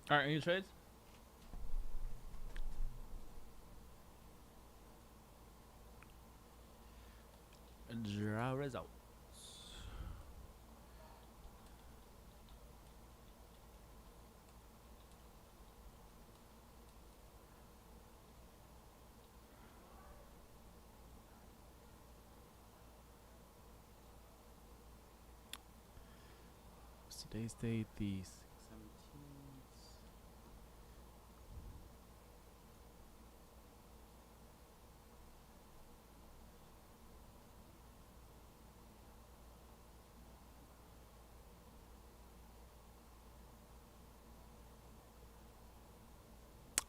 All right, any trades? Draw results. What's today's date? The 17th.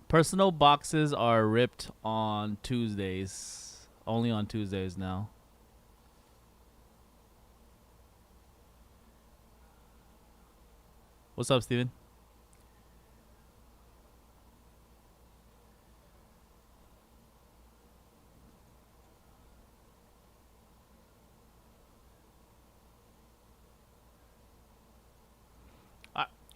Personal boxes are ripped on Tuesdays. Only on Tuesdays now. What's up, Steven?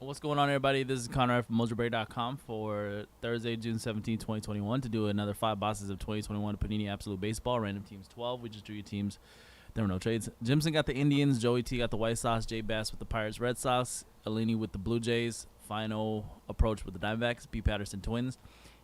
What's going on, everybody? This is Connor from Mojobreak.com for Thursday, June 17, 2021, to do another 5 boxes of 2021 Panini Absolute Baseball, Random Teams 12. We just drew your teams. There were no trades. Jimson got the Indians. Joey T got the White Sox. Jay Bass with the Pirates Red Sox. Alini with the Blue Jays. Final approach with the Diamondbacks. P. Patterson Twins.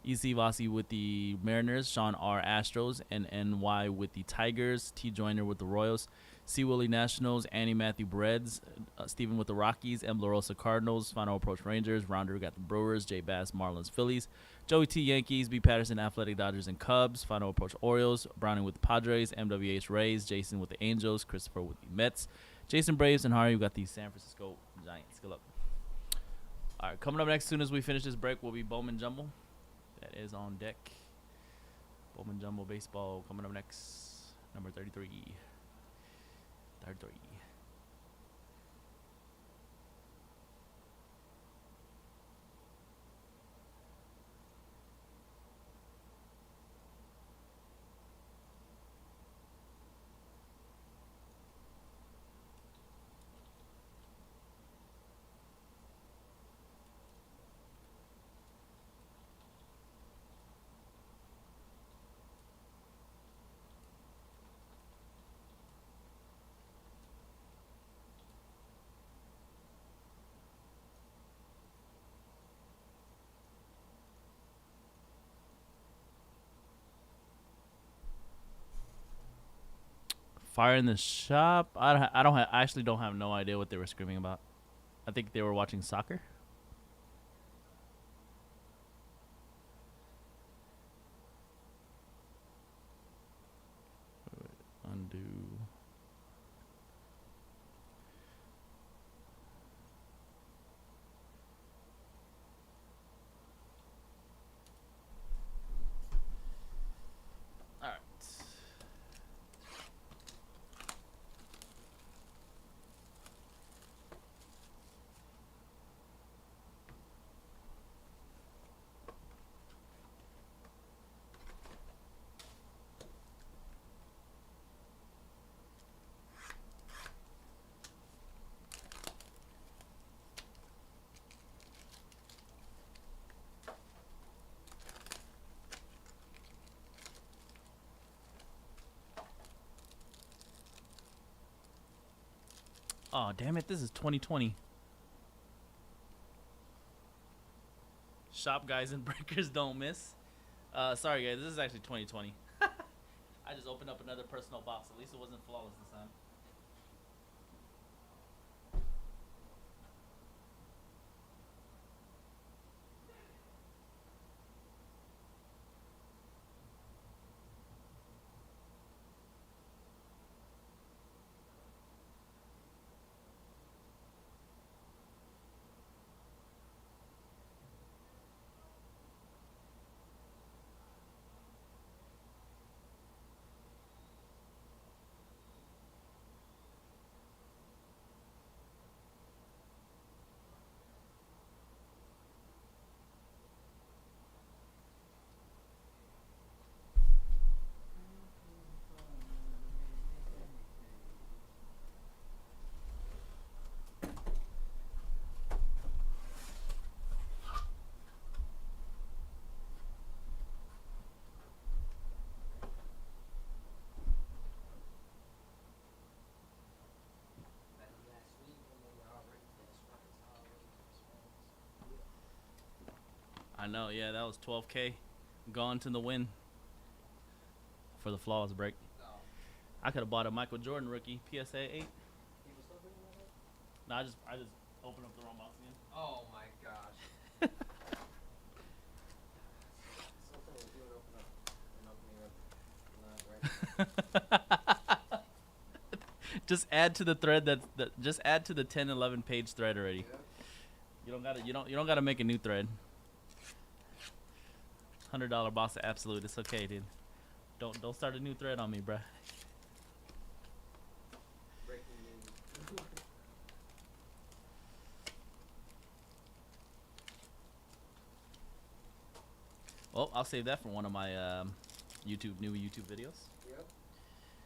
EC Vossi with the Mariners. Sean R. Astros. And NY with the Tigers. T. Joyner with the Royals. C. Willie Nationals. Annie Matthew Reds. Steven with the Rockies. M. LaRosa Cardinals. Final approach Rangers. Rounder got the Brewers. Jay Bass Marlins Phillies. Joey T Yankees. B. Patterson Athletic Dodgers and Cubs. Final approach Orioles. Browning with the Padres. MWH Rays. Jason with the Angels. Christopher with the Mets. Jason Braves and Hari, we got the San Francisco Giants. Good luck. All right, coming up next, as soon as we finish this break, will be Bowman Jumbo. That is on deck. Bowman Jumbo Baseball coming up next. Number 33. 33. Fire in the shop. I actually don't have no idea what they were screaming about. I think they were watching soccer. Undo. All right. Oh, damn it. This is 2020. Shop guys and breakers don't miss. Sorry, guys. This is actually 2020. I just opened up another personal box. At least it wasn't flawless this time. know. Yeah, that was 12K gone to the wind for the flawless break. I could have bought a Michael Jordan rookie PSA 8. No, I just opened up the wrong box again. Oh my gosh. Just add to the thread just add to the 10-11 page thread already. Yep. You don't gotta make a new thread. $100 box of absolute. It's okay, dude. Don't start a new thread on me, bruh. Breaking news. Well, I'll save that for one of my new YouTube videos. Yep.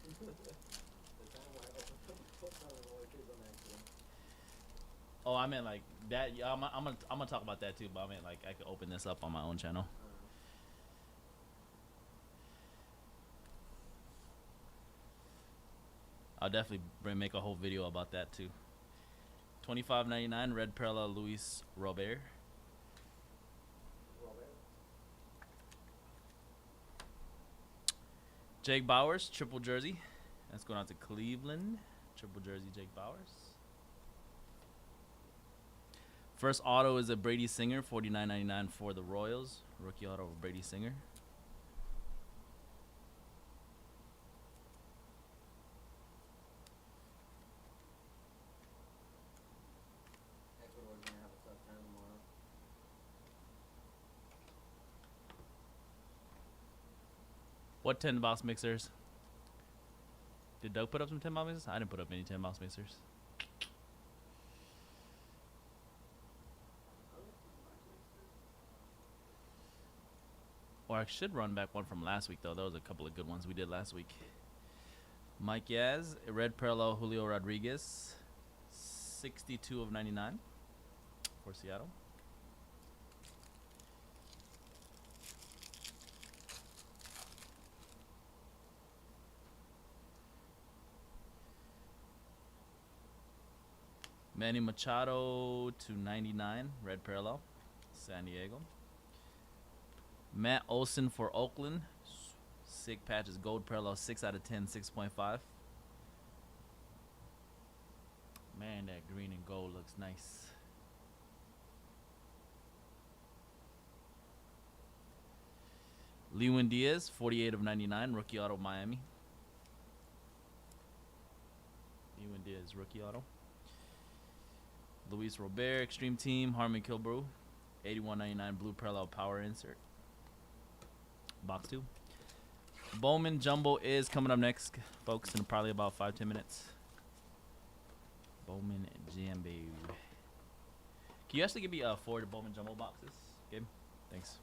The time when I opened up the book, I don't know what it is on accident. Oh, I meant like that. Yeah, I'm gonna talk about that too. But I meant like I could open this up on my own channel. I'll definitely make a whole video about that too. $25.99 red parallel Luis Robert. Jake Bowers triple jersey. That's going out to Cleveland. Triple jersey Jake Bowers. First auto is a Brady Singer, $49.99 for the Royals. Rookie auto of Brady Singer. Ecuador's gonna have a tough time tomorrow. What 10 box mixers? Did Doug put up some 10 box mixers? I didn't put up any 10 box mixers. Or I should run back one from last week though. There was a couple of good ones we did last week. Mike Yaz, red parallel Julio Rodriguez, 62 of 99 for Seattle. Manny Machado to 99, red parallel, San Diego. Matt Olson for Oakland, sick patches, gold parallel, 6 out of 10, 6.5. Man, that green and gold looks nice. Lewin Diaz, 48 of 99, rookie auto, Miami. Lewin Diaz, rookie auto. Luis Robert, Extreme Team, Harmon Killebrew, 81.99 blue parallel power insert. Box 2. Bowman Jumbo is coming up next, folks, in probably about 5-10 minutes. Bowman Jumbo. Can you actually give me 4 Bowman Jumbo boxes, Gabe? Thanks.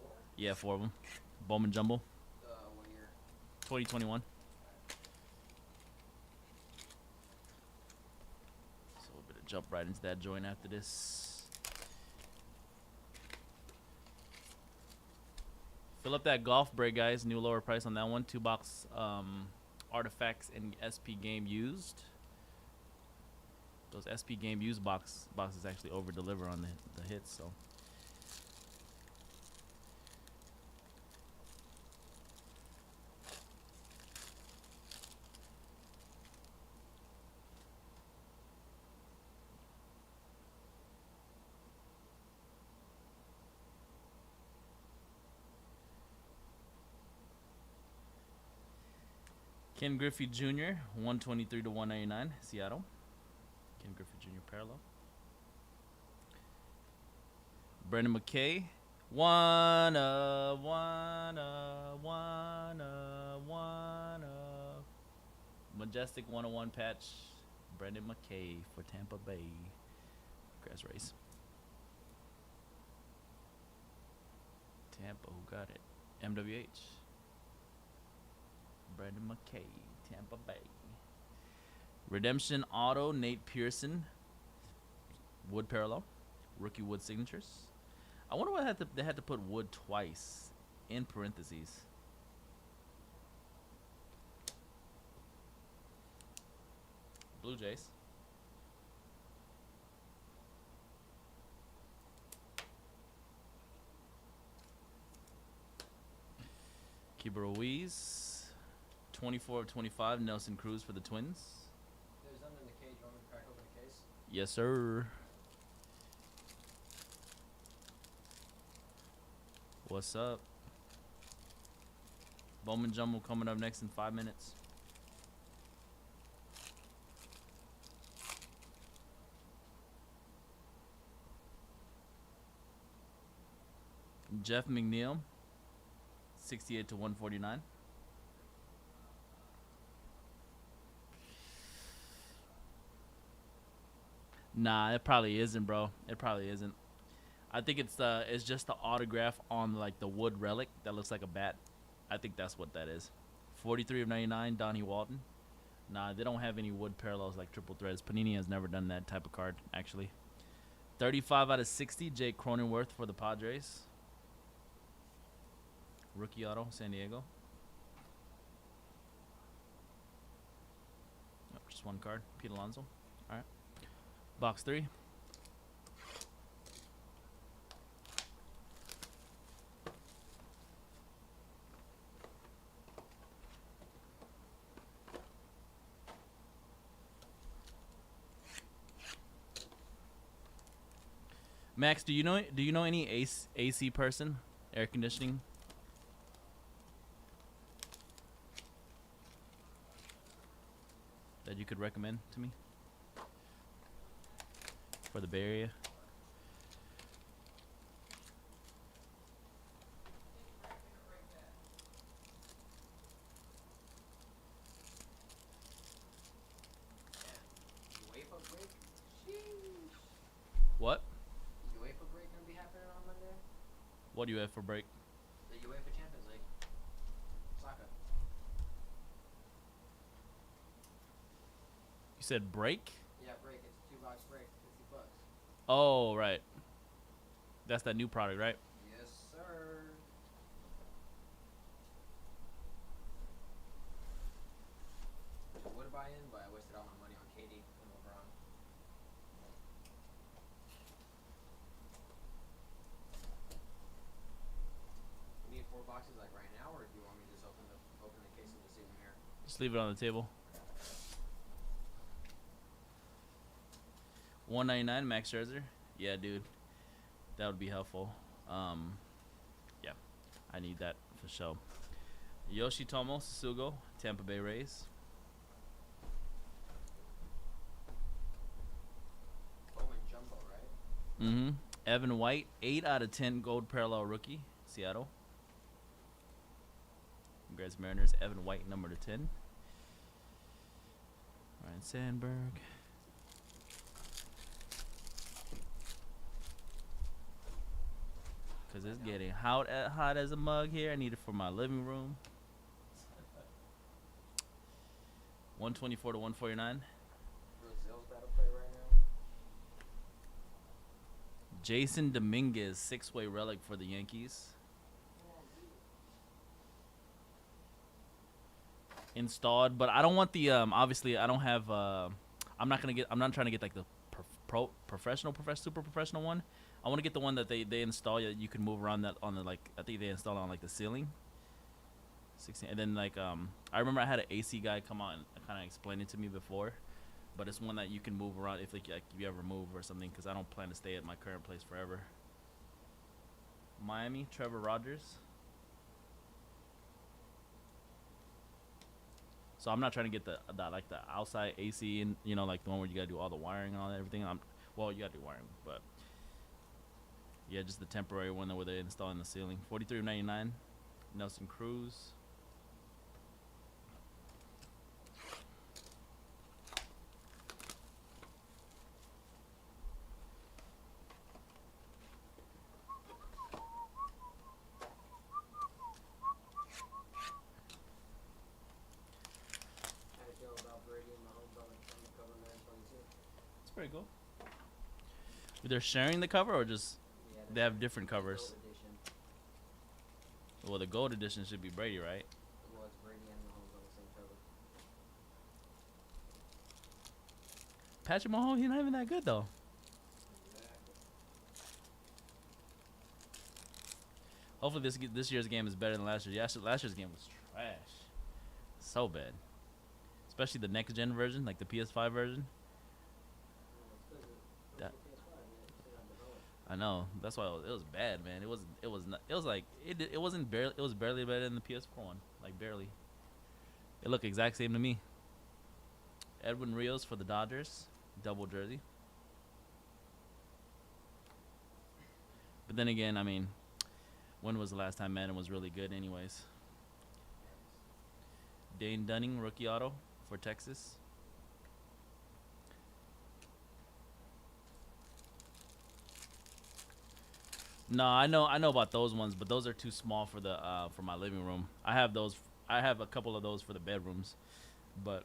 4? Yeah, 4 of them. Bowman Jumbo. What year? 2021. So we're gonna jump right into that joint after this. Fill up that golf break, guys. New lower price on that one. 2 box artifacts and SP game used. Those SP game used boxes actually over deliver on the hits. So. Ken Griffey Jr., 123 to 199, Seattle. Ken Griffey Jr. parallel. Brendan McKay, 1 of. Majestic 101 patch. Brendan McKay for Tampa Bay. Grass race. Tampa, who got it? MWH. Brendan McKay, Tampa Bay. Redemption Auto, Nate Pearson. Wood parallel. Rookie Wood signatures. I wonder why they had to put Wood twice in parentheses. Blue Jays. Keeper Ruiz. 24 of 25, Nelson Cruz for the Twins. There's none in the cage. You want me to crack open the case? Yes, sir. What's up? Bowman Jumble coming up next in 5 minutes. Jeff McNeil, 68 to 149. Nah, it probably isn't, bro. It probably isn't. I think it's just the autograph on like the wood relic that looks like a bat. I think that's what that is. 43 of 99, Donnie Walton. Nah, they don't have any wood parallels like triple threads. Panini has never done that type of card, actually. 35 out of 60, Jake Cronenworth for the Padres. Rookie auto, San Diego. Oh, just one card, Pete Alonso. All right. Box 3. Max, do you know any AC person, air conditioning? That you could recommend to me for the Bay Area? UEFA break? Sheesh. What? Is UEFA break gonna be happening on Monday? What do you have for break? The UEFA Champions League. Soccer. You said break? Yeah, break. It's a 2-box break. $50. Oh, right. That's that new product, right? Yes, sir. I would buy in, but I wasted all my money on KD and LeBron. You need 4 boxes like right now, or do you want me to just open the case and just leave them here? Just leave it on the table. 199 Max Scherzer. Yeah, dude. That would be helpful. Yeah. I need that for sure. Yoshitomo Susugo, Tampa Bay Rays. Bowman Jumbo, right? Mm-hmm. Evan White, 8 out of 10 gold parallel rookie, Seattle. Congrats, Mariners. Evan White, number to 10. Ryan Sandberg. Because it's getting hot as a mug here. I need it for my living room. 124 to 149. Brazil's battle play right now. Jason Dominguez, 6-way relic for the Yankees. Installed, but I don't want the obviously I don't have I'm not trying to get like the professional super professional one. I want to get the one that they install that you can move around that on the, like, I think they install it on like the ceiling. 16, and then like I remember I had an AC guy come out and kind of explain it to me before, but it's one that you can move around if like you ever move or something, because I don't plan to stay at my current place forever. Miami, Trevor Rogers. So I'm not trying to get the like the outside AC, and you know, like the one where you gotta do all the wiring and all that, everything. Well, you gotta do wiring, but yeah, just the temporary one where they install in the ceiling. 43 of 99, Nelson Cruz. How do you feel about Brady and Mahomes on the cover of Madden 22? It's pretty cool. They're sharing the cover, or just Yeah, they have different covers? Gold edition. Well, the gold edition should be Brady, right? Well, it's Brady and Mahomes on the same cover. Patrick Mahomes, he's not even that good though. Exactly. Hopefully this year's game is better than last year's. Last year's game was trash, so bad. Especially the next gen version, like the PS5 version. That I know. That's why it was bad, man. It was not, it was like it wasn't barely it was barely better than the PS4 one, like barely. It looked exact same to me. Edwin Rios for the Dodgers, double jersey. But then again, I mean, when was the last time Madden was really good, anyways? Dane Dunning, rookie auto for Texas. No, I know about those ones, but those are too small for my living room. I have those. I have a couple of those for the bedrooms, but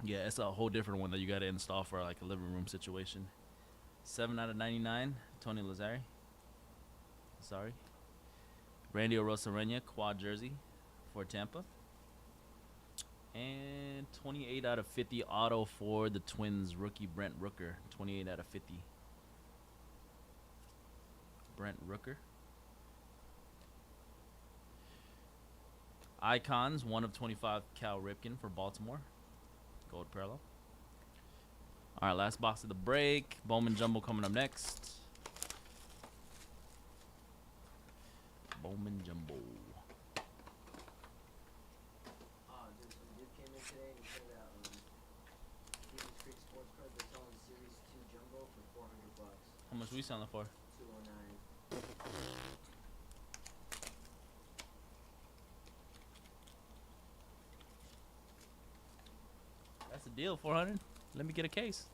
yeah, it's a whole different one that you got to install for like a living room situation. 7/99, Tony Lazzari. Sorry. Randy Arozarena, quad jersey for Tampa. And 28/50 auto for the Twins, rookie Brent Rooker. 28/50. Brent Rooker. Icons, 1/25 Cal Ripken for Baltimore. Gold parallel. All right, last box of the break. Bowman Jumbo coming up next. Bowman Jumbo. Dude, some dude came in today and he said that Stevens Creek Sports Cards are selling Series 2 Jumbo for $400. How much we selling for? 209. That's a deal, 400. Let me get a case.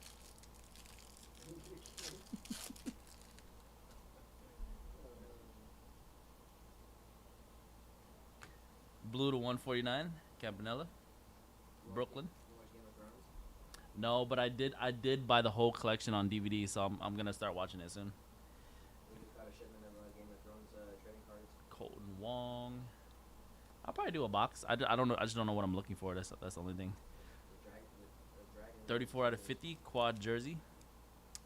Blue to 149, Campanella, Brooklyn. You watch Game of Thrones? No, but I did buy the whole collection on DVD, so I'm gonna start watching it soon. We just got a shipment of Game of Thrones trading cards. Colton Wong. I'll probably do a box. I don't know. I just don't know what I'm looking for. That's the only thing. The dragon. 34/50 quad jersey,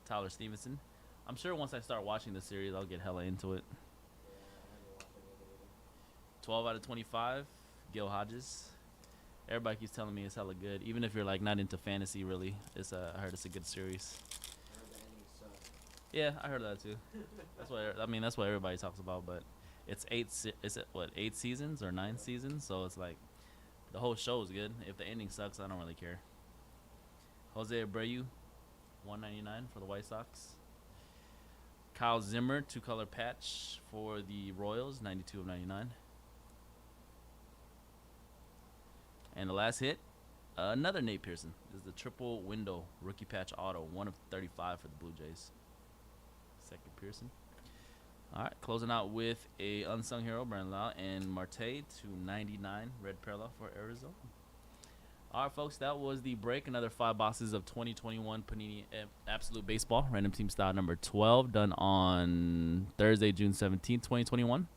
Tyler Stevenson. I'm sure once I start watching the series, I'll get hella into it. Yeah, I haven't watched any of it either. 12/25, Gil Hodges. Everybody keeps telling me it's hella good, even if you're like not into fantasy really. I heard it's a good series. I heard the ending sucks. Yeah, I heard that too. That's what everybody talks about. But it's 8 seasons or 9 seasons? So it's like the whole show is good. If the ending sucks, I don't really care. Jose Abreu, 199 for the White Sox. Kyle Zimmer, 2-color patch for the Royals, 92/99. And the last hit, another Nate Pearson. This is the triple window rookie patch auto, 1/35 for the Blue Jays. Second Pearson. All right, closing out with a unsung hero, Brandon Lau, and Marte, 299 red parallel for Arizona. All right, folks, that was the break. Another 5 boxes of 2021 Panini Absolute Baseball, random team style number 12, done on Thursday, June 17th, 2021.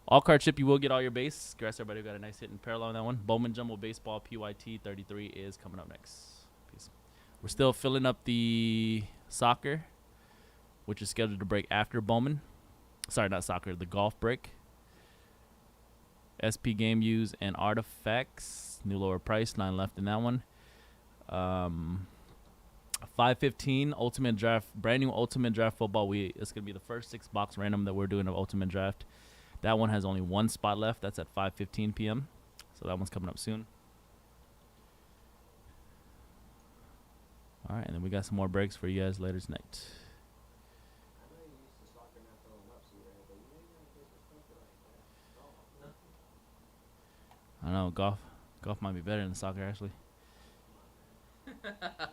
All card chip, you will get all your base. Congrats, everybody who got a nice hit in parallel on that one. Bowman Jumbo Baseball PYT 33 is coming up next. Peace. We're still filling up the soccer, which is scheduled to break after Bowman. Sorry, not soccer, the golf break. SP game use and artifacts. New lower price, 9 left in that one. 515 Ultimate Draft, brand new Ultimate Draft football. It's gonna be the first 6 box random that we're doing of Ultimate Draft. That one has only 1 spot left. That's at 5:15 p.m. So that one's coming up soon. All right, and then we got some more breaks for you guys later tonight. I know you used to soccer not filling up, so but you know you're gonna disrespect it like that. No. I know golf might be better than soccer actually. Can't get a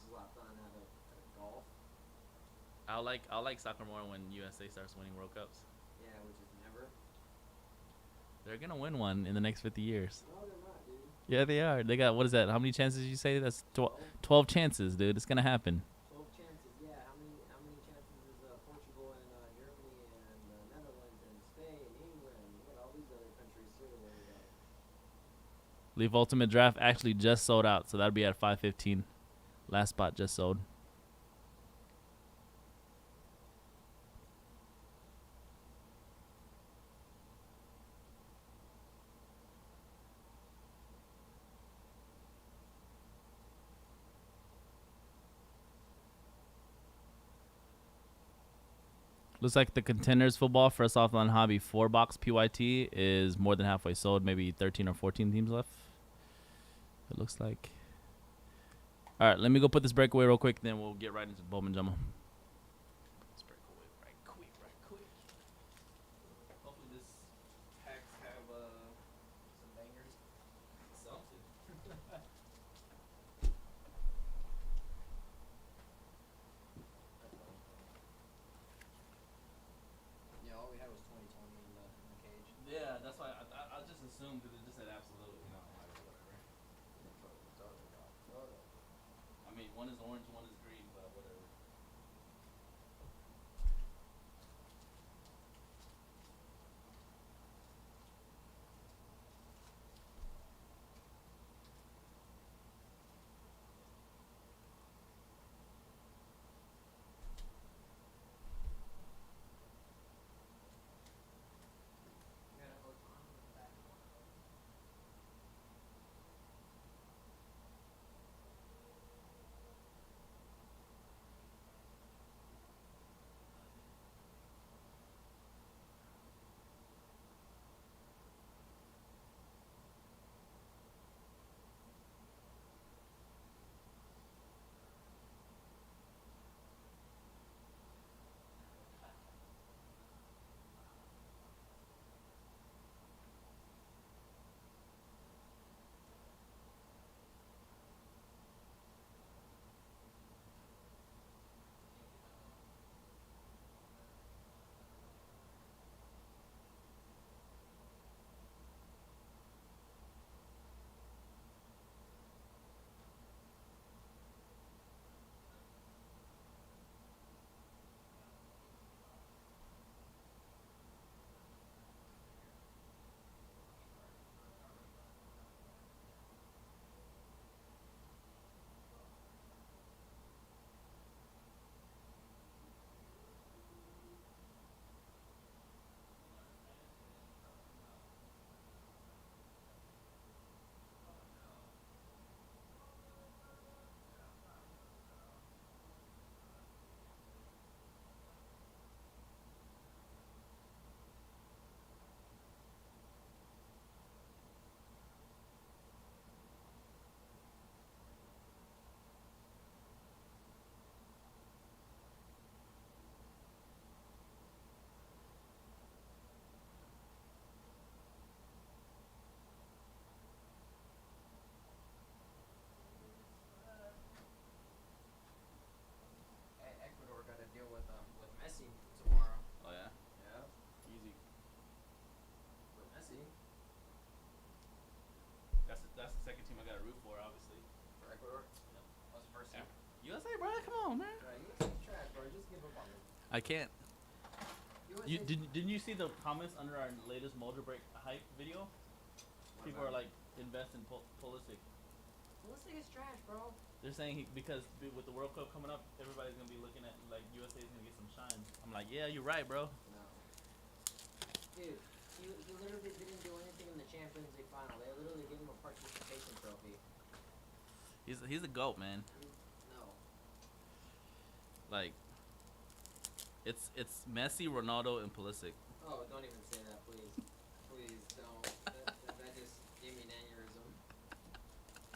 Zlatan out of golf. I like soccer more when USA starts winning World Cups. Yeah, which is never. They're gonna win one in the next 50 years. No, they're not, dude. Yeah, they are. They got, what is that? How many chances did you say? That's 12 chances, dude. It's gonna happen. 12 chances, yeah. How many chances is Portugal and Germany and Netherlands and Spain, England? You got all these other countries too. Where we got. Leaf Ultimate Draft actually just sold out, so that'll be at 5:15. Last spot just sold. Looks like the Contenders football first offline hobby 4-box PYT is more than halfway sold. Maybe 13 or 14 teams left. It looks like. All right, let me go put this breakaway real quick. Then we'll get right into Bowman Jumbo. This breakaway right quick, right quick. Hopefully this packs have some bangers. Something. Yeah, all we had was 2020 in the cage. Yeah, that's why I just assumed because it just said absolute, you know, like whatever. I mean, one is orange, one is green, but whatever. Ecuador got to deal with Messi tomorrow. Oh yeah, Yeah, easy. with Messi That's the second team I got to root for, obviously. for Ecuador. Yep. That was the first team. USA, bro, come on, man. Right, USA's trash, bro. Just give up on them. I can't. USA Didn't you see the comments under our latest Mojobreak hype video? People are like, invest in Pulisic. Pulisic is trash, bro. They're saying because with the World Cup coming up, everybody's gonna be looking at like USA's gonna get some shine. I'm like, yeah, you're right, bro. No. Dude, he literally didn't do anything in the Champions League final. They literally gave him a participation trophy. He's a goat, man. No. Like, it's Messi, Ronaldo, and Pulisic. Oh, don't even say that, please.